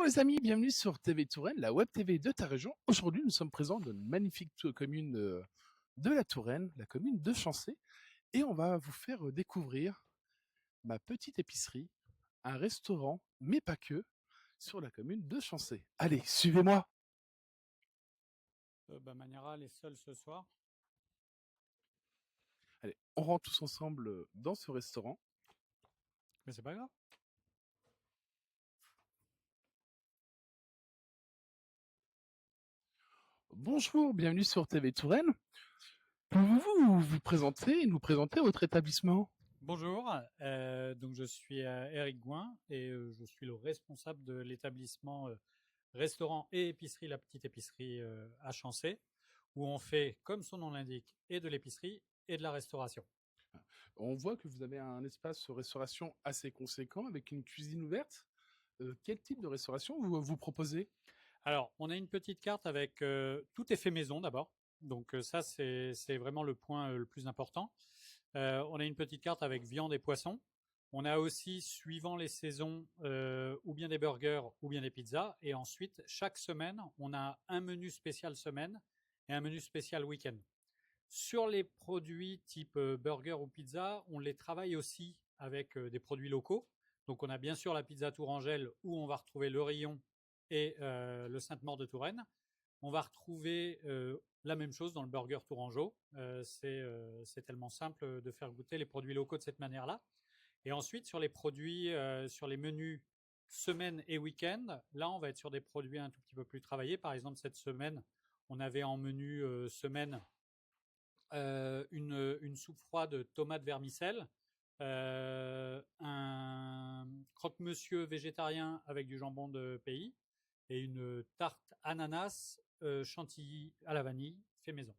les amis, bienvenue sur TV Touraine, la web TV de ta région. Aujourd'hui, nous sommes présents dans une magnifique commune de la Touraine, la commune de Chancé, et on va vous faire découvrir ma petite épicerie, un restaurant, mais pas que, sur la commune de Chancé. Allez, suivez-moi. Maniera, les seuls ce soir. Allez, on rentre tous ensemble dans ce restaurant. Mais c'est pas grave. Bonjour, bienvenue sur TV Touraine. Pouvez-vous vous présenter et nous présenter votre établissement? Bonjour, donc je suis Eric Gouin et je suis le responsable de l'établissement restaurant et épicerie, la petite épicerie à Chancé, où on fait, comme son nom l'indique, et de l'épicerie et de la restauration. On voit que vous avez un espace restauration assez conséquent avec une cuisine ouverte. Quel type de restauration vous proposez? Alors, on a une petite carte avec tout est fait maison d'abord. Donc ça, c'est vraiment le point le plus important. On a une petite carte avec viande et poisson. On a aussi, suivant les saisons, ou bien des burgers ou bien des pizzas. Et ensuite, chaque semaine, on a un menu spécial semaine et un menu spécial week-end. Sur les produits type burger ou pizza, on les travaille aussi avec des produits locaux. Donc on a bien sûr la pizza Tourangelle où on va retrouver le Rion et le Sainte-Maure de Touraine. On va retrouver la même chose dans le burger Tourangeau. C'est tellement simple de faire goûter les produits locaux de cette manière-là. Et ensuite, sur les produits, sur les menus semaine et week-end, là, on va être sur des produits un tout petit peu plus travaillés. Par exemple, cette semaine, on avait en menu semaine une soupe froide tomate vermicelle, un croque-monsieur végétarien avec du jambon de pays et une tarte ananas chantilly à la vanille fait maison.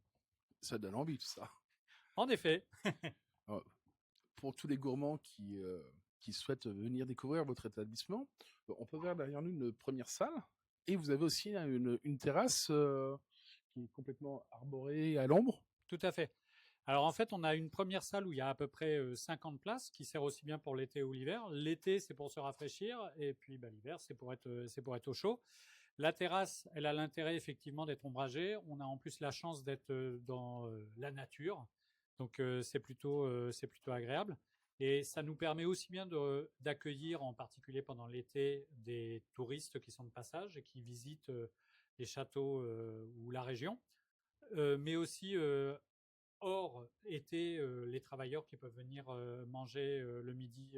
Ça donne envie tout ça. En effet. Pour tous les gourmands qui souhaitent venir découvrir votre établissement, on peut voir derrière nous une première salle et vous avez aussi une terrasse qui est complètement arborée à l'ombre. Tout à fait. Alors en fait, on a une première salle où il y a à peu près 50 places qui sert aussi bien pour l'été ou l'hiver. L'été, c'est pour se rafraîchir et puis l'hiver, c'est pour être au chaud. La terrasse, elle a l'intérêt effectivement d'être ombragée. On a en plus la chance d'être dans la nature, donc c'est plutôt agréable. Et ça nous permet aussi bien d'accueillir, en particulier pendant l'été, des touristes qui sont de passage et qui visitent les châteaux ou la région, mais aussi hors été, les travailleurs qui peuvent venir manger le midi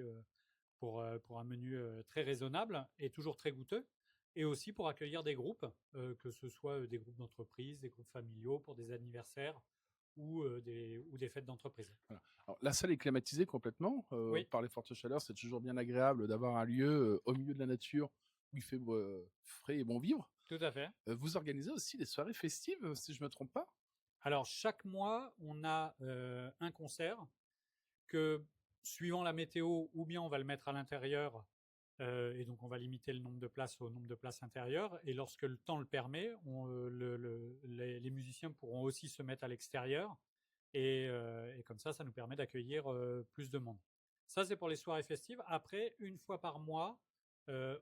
pour un menu très raisonnable et toujours très goûteux, et aussi pour accueillir des groupes, que ce soit des groupes d'entreprise, des groupes familiaux pour des anniversaires ou des fêtes d'entreprise. Voilà. Alors, la salle est climatisée complètement. Oui, Par les fortes chaleurs, c'est toujours bien agréable d'avoir un lieu au milieu de la nature où il fait frais et bon vivre. tout à fait. Vous organisez aussi des soirées festives, si je ne me trompe pas? Alors chaque mois, on a un concert que, suivant la météo, ou bien on va le mettre à l'intérieur, et donc on va limiter le nombre de places au nombre de places intérieures. Et lorsque le temps le permet, les musiciens pourront aussi se mettre à l'extérieur. Et comme ça nous permet d'accueillir plus de monde. Ça, c'est pour les soirées festives. Après, une fois par mois,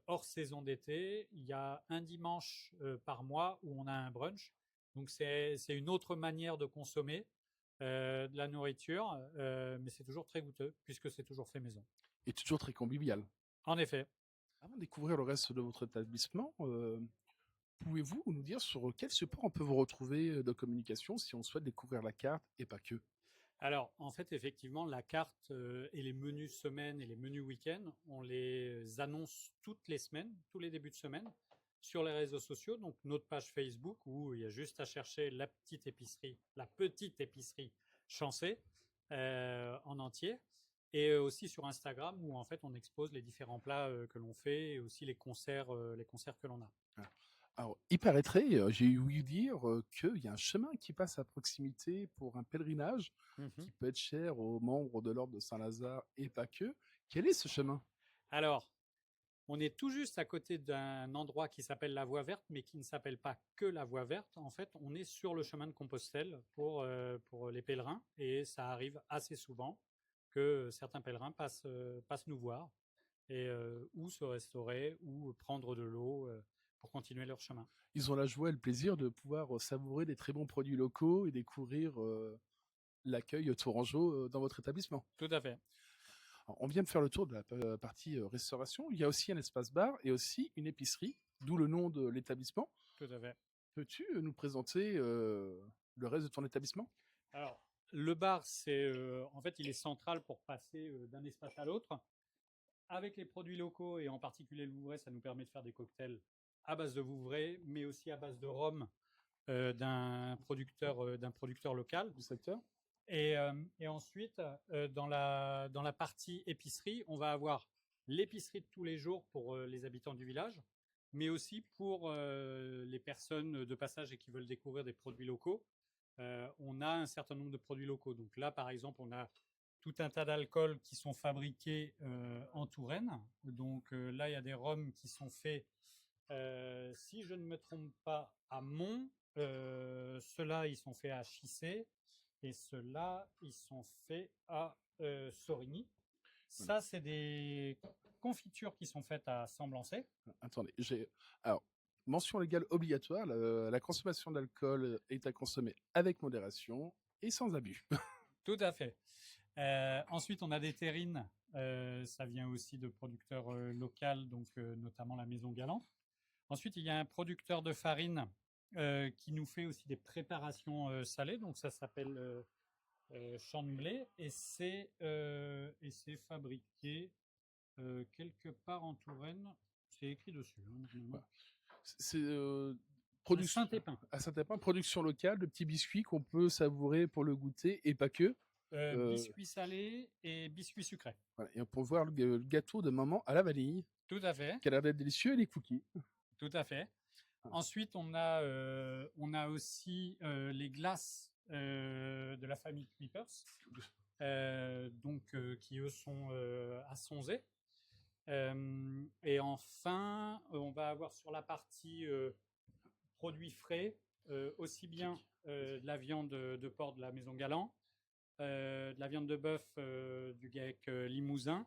hors saison d'été, il y a un dimanche par mois où on a un brunch. Donc c'est une autre manière de consommer de la nourriture, mais c'est toujours très goûteux puisque c'est toujours fait maison. Et toujours très convivial. En effet. Avant de découvrir le reste de votre établissement, pouvez-vous nous dire sur quel support on peut vous retrouver de communication si on souhaite découvrir la carte et pas que? Alors, en fait, effectivement, la carte et les menus semaine et les menus week-end, on les annonce toutes les semaines, tous les débuts de semaine, sur les réseaux sociaux. Donc, notre page Facebook où il y a juste à chercher la petite épicerie Chancé en entier. Et aussi sur Instagram où en fait on expose les différents plats que l'on fait et aussi les concerts que l'on a. Alors, il paraîtrait, j'ai ouï dire qu'il y a un chemin qui passe à proximité pour un pèlerinage Mhm. qui peut être cher aux membres de l'ordre de Saint-Lazare et pas que. Quel est ce chemin? Alors, on est tout juste à côté d'un endroit qui s'appelle la Voie Verte, mais qui ne s'appelle pas que la Voie Verte. En fait, on est sur le chemin de Compostelle pour les pèlerins, et ça arrive assez souvent que certains pèlerins passent nous voir. et ou se restaurer ou prendre de l'eau pour continuer leur chemin. Ils ont la joie et le plaisir de pouvoir savourer des très bons produits locaux et découvrir l'accueil tourangeau dans votre établissement. Tout à fait. Alors, on vient de faire le tour de la partie restauration. Il y a aussi un espace bar et aussi une épicerie, d'où le nom de l'établissement. Tout à fait. Peux-tu nous présenter le reste de ton établissement? Alors, le bar, en fait, il est central pour passer d'un espace à l'autre. Avec les produits locaux et en particulier le Vouvray, ça nous permet de faire des cocktails à base de Vouvray, mais aussi à base de rhum d'un producteur local. Du secteur. Et ensuite, dans la partie épicerie, on va avoir l'épicerie de tous les jours pour les habitants du village, mais aussi pour les personnes de passage et qui veulent découvrir des produits locaux. On a un certain nombre de produits locaux. Donc là, par exemple, on a tout un tas d'alcools qui sont fabriqués en Touraine. Donc là, il y a des rhums qui sont faits, si je ne me trompe pas, à Mont. Ceux-là, ils sont faits à Chissé. Et ceux-là, ils sont faits à Sorigny. Ça, c'est des confitures qui sont faites à Semblancé. Attendez, alors, mention légale obligatoire, la consommation d'alcool est à consommer avec modération et sans abus. Tout à fait. Ensuite, on a des terrines. Ça vient aussi de producteurs locaux, donc notamment la Maison Galante. Ensuite, il y a un producteur de farine qui nous fait aussi des préparations salées. Donc, ça s'appelle Champ de Blé et c'est fabriqué quelque part en Touraine. C'est écrit dessus. Hein, c'est Saint-Épin. À Saint-Épin, production locale de petits biscuits qu'on peut savourer pour le goûter et pas que. Biscuits salés et biscuits sucrés. Voilà, et on peut voir le gâteau de maman à la vanille. Tout à fait. Qui a l'air d'être délicieux, et les cookies. Tout à fait. Ensuite, on a aussi les glaces de la famille Clippers, qui eux sont à Sonzé. Et enfin, on va avoir sur la partie produits frais, aussi bien de la viande de porc de la Maison Galland, de la viande de bœuf du GAEC Limousin,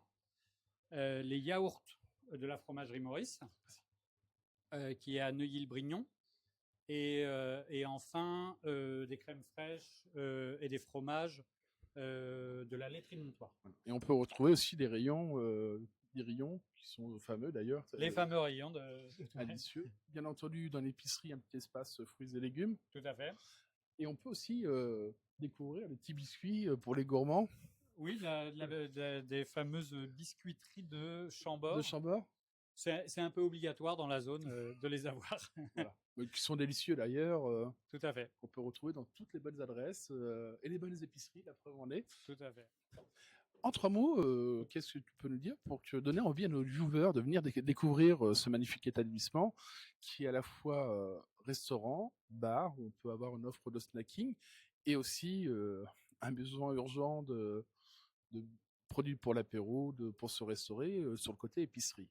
les yaourts de la fromagerie Maurice, qui est à Neuilly-le-Brignon, et enfin des crèmes fraîches et des fromages de la laiterie de Montoire. Et on peut retrouver aussi des rayons qui sont fameux d'ailleurs. Les fameux rayons délicieux. Bien entendu, dans l'épicerie, un petit espace fruits et légumes. Tout à fait. Et on peut aussi découvrir les petits biscuits pour les gourmands. Oui, des fameuses biscuiteries de Chambord. De Chambord. C'est un peu obligatoire dans la zone de les avoir. Voilà. Qui sont délicieux d'ailleurs. Tout à fait. On peut retrouver dans toutes les bonnes adresses et les bonnes épiceries, la preuve en est. Tout à fait. En 3 mots, qu'est-ce que tu peux nous dire pour donner envie à nos viewers de venir découvrir ce magnifique établissement qui est à la fois restaurant, bar, où on peut avoir une offre de snacking et aussi un besoin urgent de produits pour l'apéro, pour se restaurer sur le côté épicerie.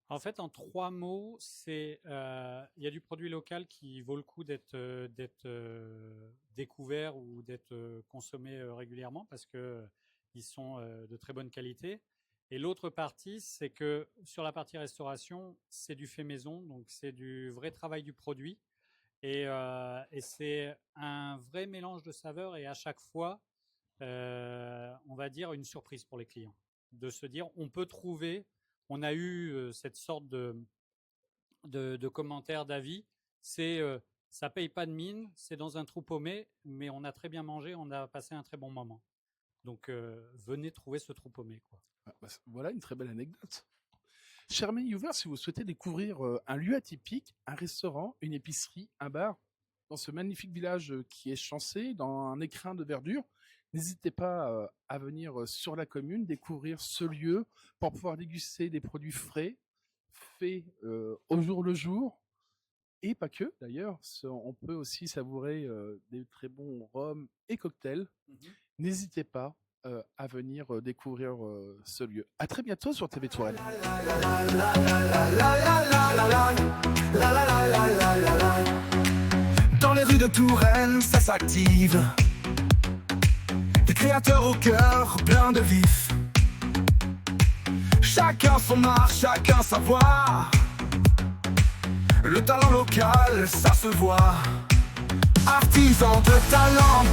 En fait, en 3 mots, il y a du produit local qui vaut le coup d'être découvert ou d'être consommé régulièrement parce que ils sont de très bonne qualité. Et l'autre partie, c'est que sur la partie restauration, c'est du fait maison, donc c'est du vrai travail du produit. Et c'est un vrai mélange de saveurs et à chaque fois, on va dire une surprise pour les clients. De se dire, on peut trouver, on a eu cette sorte de commentaires, d'avis, c'est ça paye pas de mine, c'est dans un trou paumé, mais on a très bien mangé, on a passé un très bon moment. Donc, venez trouver ce trou paumé, quoi. Voilà une très belle anecdote. Chers amis viewers, si vous souhaitez découvrir un lieu atypique, un restaurant, une épicerie, un bar, dans ce magnifique village qui est Chancé, dans un écrin de verdure, n'hésitez pas à venir sur la commune, découvrir ce lieu pour pouvoir déguster des produits frais, faits au jour le jour, et pas que d'ailleurs. On peut aussi savourer des très bons rhums et cocktails. N'hésitez pas à venir découvrir ce lieu. À très bientôt sur TV Touraine. Dans les rues de Touraine, ça s'active. Des créateurs au cœur plein de vif. Chacun son art, chacun sa voix. Le talent local, ça se voit. Artisans de talent